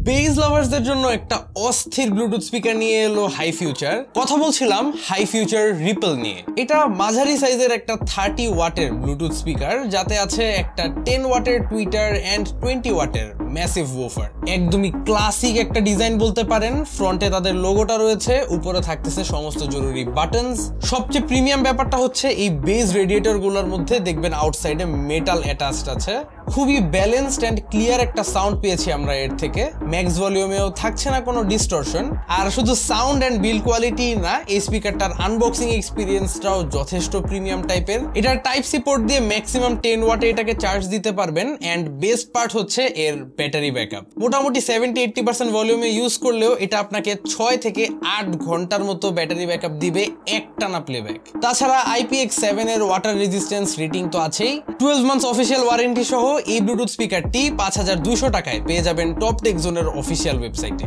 Base লাভার্সদের জন্য একটা অস্থির ব্লুটুথ স্পিকার নিয়ে এলো হাই ফিউচার। কথা বলছিলাম হাই ফিউচার রিপল নিয়ে। এটা মাঝারি সাইজের একটা 30 ওয়াটের ব্লুটুথ স্পিকার, যাতে আছে একটা 10 ওয়াটের টুইটার এন্ড 20 ওয়াটের ম্যাসিভ ওফার। একদমই ক্লাসিক একটা ডিজাইন বলতে পারেন। ফ্রন্টে তাদের লোগোটা রয়েছে, উপরে থাকতেছে সমস্ত জরুরি বাটনস। সবচেয়ে প্রিমিয়াম ব্যাপারটা হচ্ছে এই বেজ রেডিয়েটর গুলোর মধ্যে দেখবেন আউটসাইডে মেটাল অ্যাটাচড আছে। খুবই ব্যালেন্সড এন্ড ক্লিয়ার একটা সাউন্ড পেয়েছি আমরা এর থেকে। ম্যাক্স ভলিউমেও থাকছে না কোনো ডিস্টরশন। আর শুধু সাউন্ড এন্ড বিল্ড কোয়ালিটি না, এই স্পিকারটার আনবক্সিং এক্সপিরিয়েন্সটাও যথেষ্ট প্রিমিয়াম টাইপের। এটার টাইপ সি পোর্ট দিয়ে ম্যাক্সিমাম 10 ওয়াটে এটাকে চার্জ দিতে পারবেন। এন্ড বেস্ট পার্ট হচ্ছে এর ব্যাটারি ব্যাকআপ। মোটামুটি 70-80% ভলিউমে ইউজ করলেও এটা আপনাকে 6 থেকে 8 ঘন্টার মতো ব্যাটারি ব্যাকআপ দিবে একটানা প্লেব্যাক। তাছাড়া IPX7 এর ওয়াটার রেজিস্ট্যান্স রেটিং তো আছেই। 12 মান্থস অফিসিয়াল ওয়ারেন্টি সহ এই ব্লুটুথ স্পিকারটি 5200 টাকায় পেয়ে যাবেন টপ টেক জোনের অফিসিয়াল ওয়েবসাইটে।